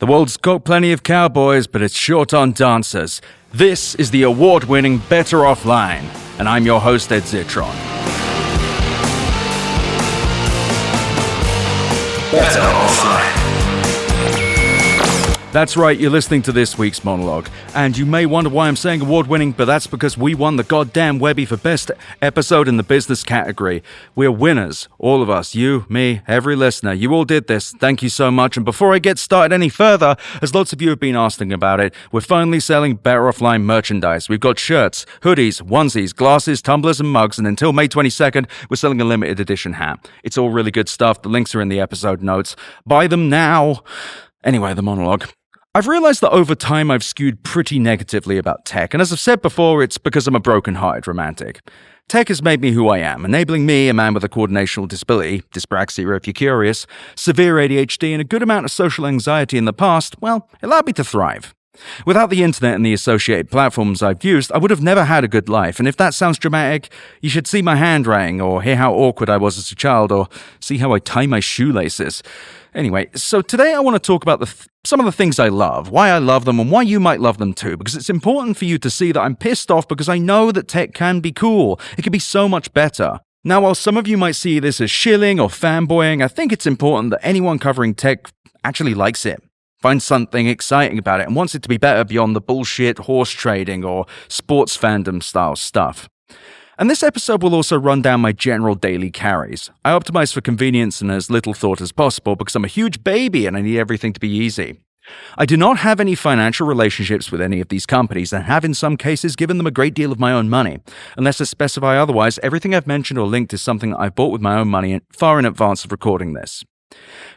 The world's got plenty of cowboys, but it's short on dancers. This is the award-winning Better Offline, and I'm your host, Ed Zitron. Better Offline. That's right, you're listening to this week's Monologue. And you may wonder why I'm saying award-winning, but that's because we won the goddamn Webby for Best Episode in the Business category. We're winners. All of us. You, me, every listener. You all did this. Thank you so much. And before I get started any further, as lots of you have been asking about it, we're finally selling Better Offline merchandise. We've got shirts, hoodies, onesies, glasses, tumblers, and mugs. And until May 22nd, we're selling a limited edition hat. It's all really good stuff. The links are in the episode notes. Buy them now. Anyway, the monologue. I've realized that over time I've skewed pretty negatively about tech, and as I've said before, it's because I'm a broken-hearted romantic. Tech has made me who I am, enabling me, a man with a coordinational disability, dyspraxia if you're curious, severe ADHD, and a good amount of social anxiety in the past, well, it allowed me to thrive. Without the internet and the associated platforms I've used, I would have never had a good life, and if that sounds dramatic, you should see my handwriting, or hear how awkward I was as a child, or see how I tie my shoelaces. Anyway, so today I want to talk about some of the things I love, why I love them, and why you might love them too, because it's important for you to see that I'm pissed off because I know that tech can be cool. It can be so much better. Now, while some of you might see this as shilling or fanboying, I think it's important that anyone covering tech actually likes it, finds something exciting about it, and wants it to be better beyond the bullshit horse trading or sports fandom style stuff. And this episode will also run down my general daily carries. I optimize for convenience and as little thought as possible because I'm a huge baby and I need everything to be easy. I do not have any financial relationships with any of these companies and have in some cases given them a great deal of my own money. Unless I specify otherwise, everything I've mentioned or linked is something that I bought with my own money far in advance of recording this.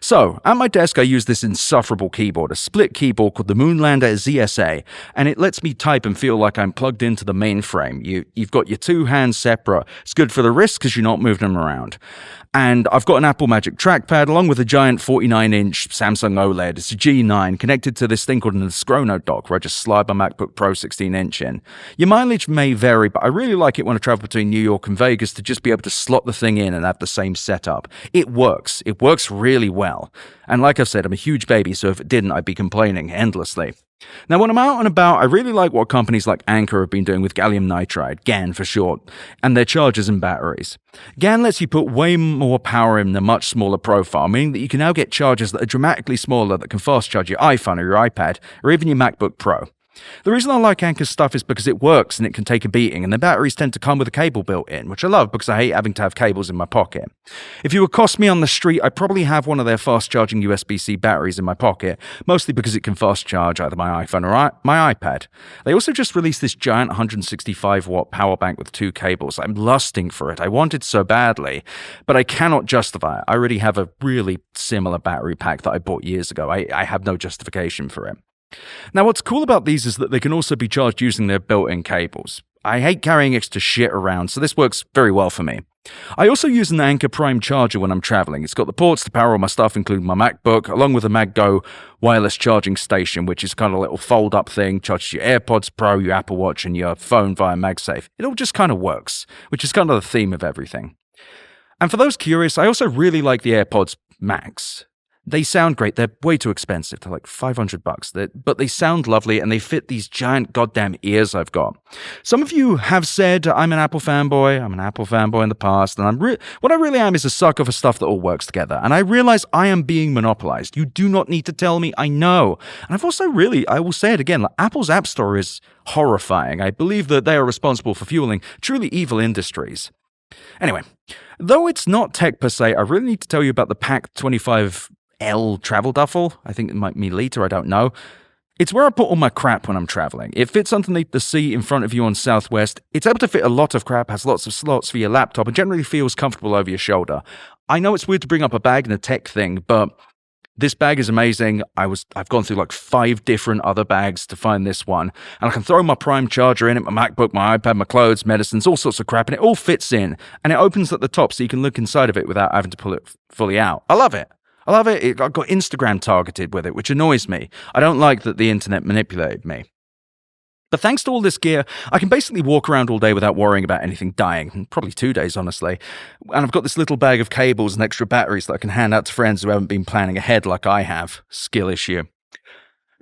So, at my desk I use this insufferable keyboard, a split keyboard called the Moonlander ZSA, and it lets me type and feel like I'm plugged into the mainframe. You've got your two hands separate. It's good for the wrist because you're not moving them around. And I've got an Apple Magic trackpad along with a giant 49-inch Samsung OLED. It's a G9 connected to this thing called an Astrono dock where I just slide my MacBook Pro 16-inch in. Your mileage may vary, but I really like it when I travel between New York and Vegas to just be able to slot the thing in and have the same setup. It works. It works really well. And like I've said, I'm a huge baby, so if it didn't, I'd be complaining endlessly. Now, when I'm out and about, I really like what companies like Anker have been doing with gallium nitride, GaN for short, and their chargers and batteries. GaN lets you put way more power in a much smaller profile, meaning that you can now get chargers that are dramatically smaller that can fast charge your iPhone or your iPad or even your MacBook Pro. The reason I like Anker's stuff is because it works and it can take a beating, and the batteries tend to come with a cable built in, which I love because I hate having to have cables in my pocket. If you accost me on the street, I probably have one of their fast-charging USB-C batteries in my pocket, mostly because it can fast-charge either my iPhone or my iPad. They also just released this giant 165-watt power bank with two cables. I'm lusting for it. I want it so badly, but I cannot justify it. I already have a really similar battery pack that I bought years ago. I have no justification for it. Now, what's cool about these is that they can also be charged using their built-in cables. I hate carrying extra shit around, so this works very well for me. I also use an Anker Prime charger when I'm traveling. It's got the ports to power all my stuff, including my MacBook, along with a MagGo wireless charging station, which is kind of a little fold-up thing, charges your AirPods Pro, your Apple Watch, and your phone via MagSafe. It all just kind of works, which is kind of the theme of everything. And for those curious, I also really like the AirPods Max. They sound great. They're way too expensive. They're like $500, but they sound lovely and they fit these giant goddamn ears I've got. Some of you have said I'm an Apple fanboy. I'm an Apple fanboy in the past, and what I really am is a sucker for stuff that all works together. And I realize I am being monopolized. You do not need to tell me. I know. And I've also I will say it again, like, Apple's App Store is horrifying. I believe that they are responsible for fueling truly evil industries. Anyway, though it's not tech per se, I really need to tell you about the Pack 25 L travel duffel. I think it might mean liter, I don't know. It's where I put all my crap when I'm traveling. It fits underneath the seat in front of you on Southwest. It's able to fit a lot of crap, has lots of slots for your laptop, and generally feels comfortable over your shoulder. I know it's weird to bring up a bag and a tech thing, but this bag is amazing. I've gone through like 5 different other bags to find this one, and I can throw my Prime charger in it, my MacBook, my iPad, my clothes, medicines, all sorts of crap, and it all fits in, and it opens at the top so you can look inside of it without having to pull it fully out. I love it. I got Instagram targeted with it, which annoys me. I don't like that the internet manipulated me. But thanks to all this gear, I can basically walk around all day without worrying about anything dying. Probably 2 days, honestly. And I've got this little bag of cables and extra batteries that I can hand out to friends who haven't been planning ahead like I have. Skill issue.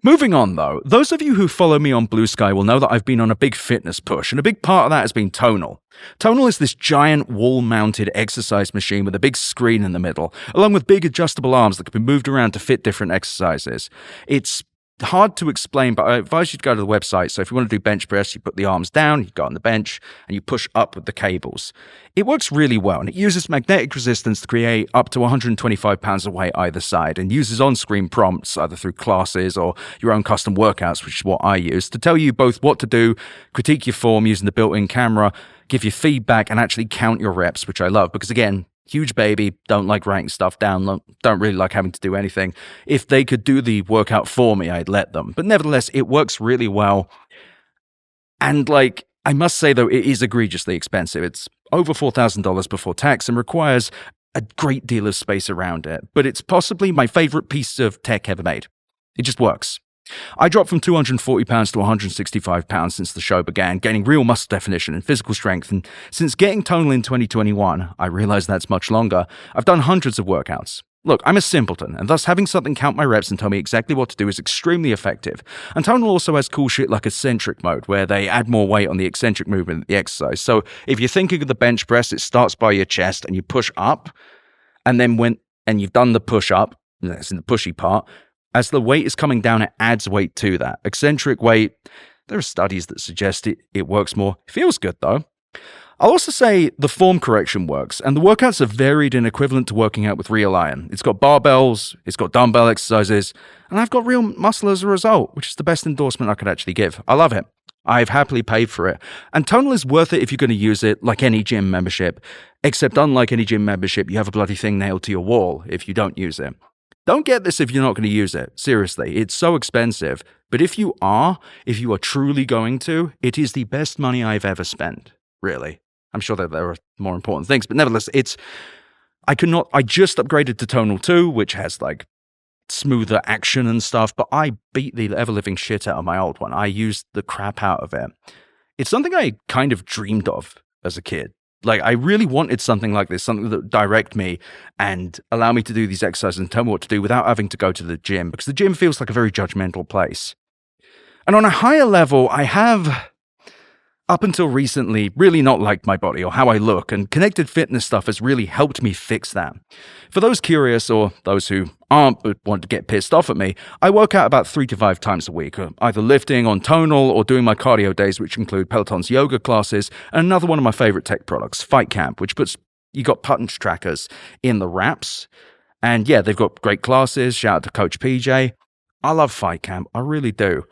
Moving on, though, those of you who follow me on Blue Sky will know that I've been on a big fitness push, and a big part of that has been Tonal. Tonal is this giant wall-mounted exercise machine with a big screen in the middle, along with big adjustable arms that can be moved around to fit different exercises. It's hard to explain, but I advise you to go to the website. So if you want to do bench press, you put the arms down, you go on the bench, and you push up with the cables. It works really well, and it uses magnetic resistance to create up to 125 pounds of weight either side, and uses on-screen prompts, either through classes or your own custom workouts, which is what I use, to tell you both what to do, critique your form using the built-in camera, give you feedback, and actually count your reps, which I love, because again, huge baby, don't like writing stuff down, don't really like having to do anything. If they could do the workout for me, I'd let them. But nevertheless, it works really well. And I must say, though, it is egregiously expensive. It's over $4,000 before tax and requires a great deal of space around it. But it's possibly my favorite piece of tech ever made. It just works. I dropped from 240 pounds to 165 pounds since the show began, gaining real muscle definition and physical strength. And since getting Tonal in 2021, I realize that's much longer, I've done hundreds of workouts. Look, I'm a simpleton, and thus having something count my reps and tell me exactly what to do is extremely effective. And Tonal also has cool shit like eccentric mode, where they add more weight on the eccentric movement of the exercise. So if you're thinking of the bench press, it starts by your chest and you push up, and then and you've done the push up, that's in the pushy part, as the weight is coming down, it adds weight to that. Eccentric weight, there are studies that suggest it works more. It feels good, though. I'll also say the form correction works, and the workouts are varied and equivalent to working out with real iron. It's got barbells, it's got dumbbell exercises, and I've got real muscle as a result, which is the best endorsement I could actually give. I love it. I've happily paid for it. And Tonal is worth it if you're going to use it like any gym membership, except unlike any gym membership, you have a bloody thing nailed to your wall if you don't use it. Don't get this if you're not going to use it. Seriously, it's so expensive. But if you are truly going to, it is the best money I've ever spent, really. I'm sure that there are more important things, but nevertheless, I just upgraded to Tonal 2, which has smoother action and stuff, but I beat the ever-living shit out of my old one. I used the crap out of it. It's something I kind of dreamed of as a kid. I really wanted something like this, something that would direct me and allow me to do these exercises and tell me what to do without having to go to the gym, because the gym feels like a very judgmental place. And on a higher level, I have, up until recently, really not liked my body or how I look, and connected fitness stuff has really helped me fix that. For those curious, or those who aren't but want to get pissed off at me, I work out about 3 to 5 times a week, either lifting on Tonal or doing my cardio days, which include Peloton's yoga classes, and another one of my favorite tech products, Fight Camp, which you got punch trackers in the wraps. And yeah, they've got great classes. Shout out to Coach PJ. I love Fight Camp. I really do.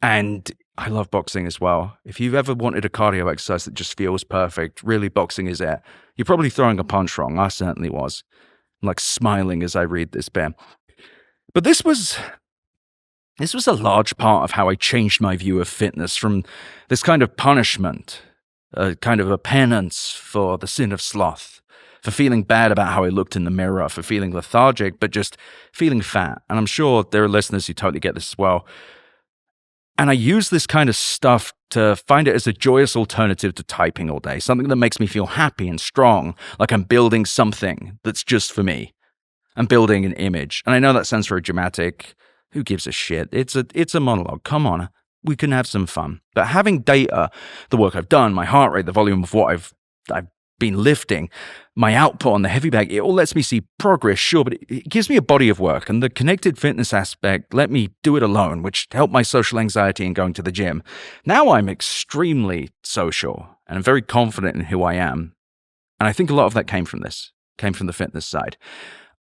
And I love boxing as well. If you've ever wanted a cardio exercise that just feels perfect, really boxing is it. You're probably throwing a punch wrong. I certainly was. I'm smiling as I read this bit. But this was a large part of how I changed my view of fitness, from this kind of punishment, kind of a penance for the sin of sloth, for feeling bad about how I looked in the mirror, for feeling lethargic, but just feeling fat. And I'm sure there are listeners who totally get this as well. And I use this kind of stuff to find it as a joyous alternative to typing all day, something that makes me feel happy and strong, like I'm building something that's just for me. I'm building an image. And I know that sounds very dramatic. Who gives a shit? It's a monologue. Come on, we can have some fun. But having data, the work I've done, my heart rate, the volume of what I've been lifting, my output on the heavy bag, it all lets me see progress, sure, but it gives me a body of work. And the connected fitness aspect let me do it alone, which helped my social anxiety in going to the gym. Now I'm extremely social, and I'm very confident in who I am. And I think a lot of that came from the fitness side.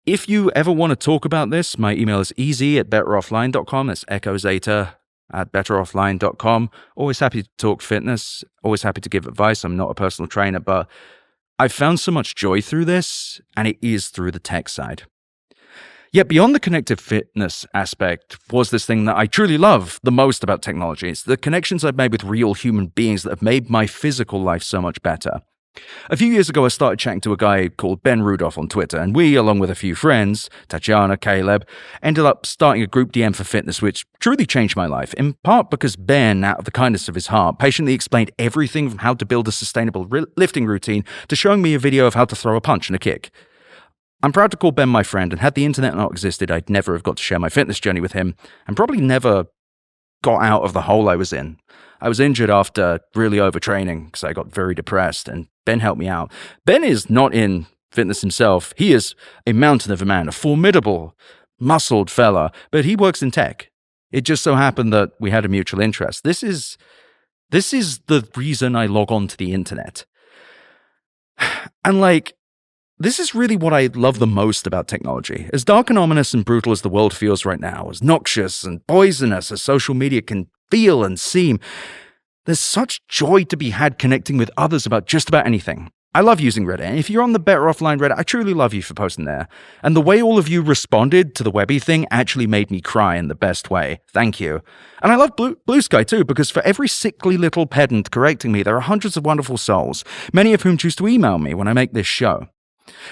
If you ever want to talk about this, my email is easy@betteroffline.com. That's Echo Zeta at betteroffline.com. Always happy to talk fitness, always happy to give advice. I'm not a personal trainer, but I've found so much joy through this, and it is through the tech side. Yet beyond the connected fitness aspect was this thing that I truly love the most about technology. It's the connections I've made with real human beings that have made my physical life so much better. A few years ago, I started chatting to a guy called Ben Rudolph on Twitter, and we, along with a few friends, Tatiana, Caleb, ended up starting a group DM for fitness, which truly changed my life, in part because Ben, out of the kindness of his heart, patiently explained everything from how to build a sustainable lifting routine to showing me a video of how to throw a punch and a kick. I'm proud to call Ben my friend, and had the internet not existed, I'd never have got to share my fitness journey with him, and probably never got out of the hole I was in. I was injured after really overtraining because I got very depressed, and Ben helped me out. Ben is not in fitness himself. He is a mountain of a man, a formidable, muscled fella, but he works in tech. It just so happened that we had a mutual interest. This is the reason I log on to the internet. And this is really what I love the most about technology. As dark and ominous and brutal as the world feels right now, as noxious and poisonous as social media can feel and seem, there's such joy to be had connecting with others about just about anything. I love using Reddit, and if you're on the Better Offline Reddit, I truly love you for posting there. And the way all of you responded to the Webby thing actually made me cry in the best way. Thank you. And I love Blue Sky too, because for every sickly little pedant correcting me, there are hundreds of wonderful souls, many of whom choose to email me when I make this show.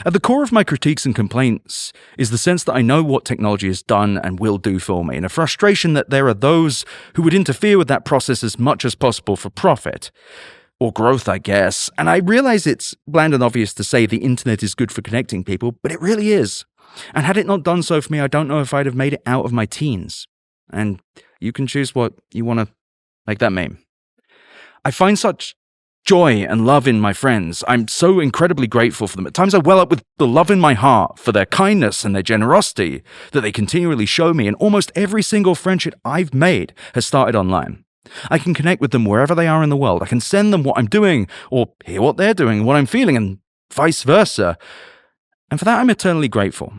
At the core of my critiques and complaints is the sense that I know what technology has done and will do for me, and a frustration that there are those who would interfere with that process as much as possible for profit. Or growth, I guess. And I realize it's bland and obvious to say the internet is good for connecting people, but it really is. And had it not done so for me, I don't know if I'd have made it out of my teens. And you can choose what you want to make that mean. I find such joy and love in my friends. I'm so incredibly grateful for them. At times I well up with the love in my heart for their kindness and their generosity that they continually show me, and almost every single friendship I've made has started online. I can connect with them wherever they are in the world. I can send them what I'm doing, or hear what they're doing, what I'm feeling, and vice versa. And for that, I'm eternally grateful.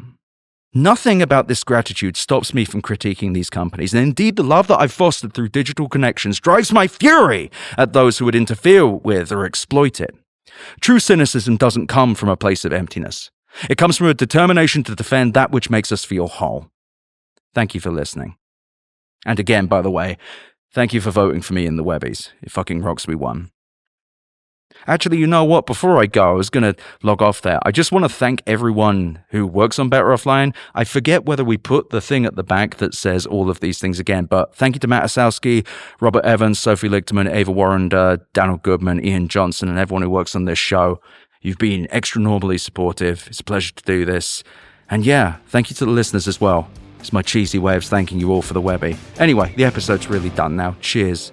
Nothing about this gratitude stops me from critiquing these companies, and indeed the love that I've fostered through digital connections drives my fury at those who would interfere with or exploit it. True cynicism doesn't come from a place of emptiness. It comes from a determination to defend that which makes us feel whole. Thank you for listening. And again, by the way, thank you for voting for me in the Webbies. It fucking rocks we won. Actually, you know what? Before I go, I was going to log off there. I just want to thank everyone who works on Better Offline. I forget whether we put the thing at the back that says all of these things again, but thank you to Matt Asowski, Robert Evans, Sophie Lichterman, Ava Warrender, Daniel Goodman, Ian Johnson, and everyone who works on this show. You've been extra normally supportive. It's a pleasure to do this. And yeah, thank you to the listeners as well. It's my cheesy way of thanking you all for the Webby. Anyway, the episode's really done now. Cheers.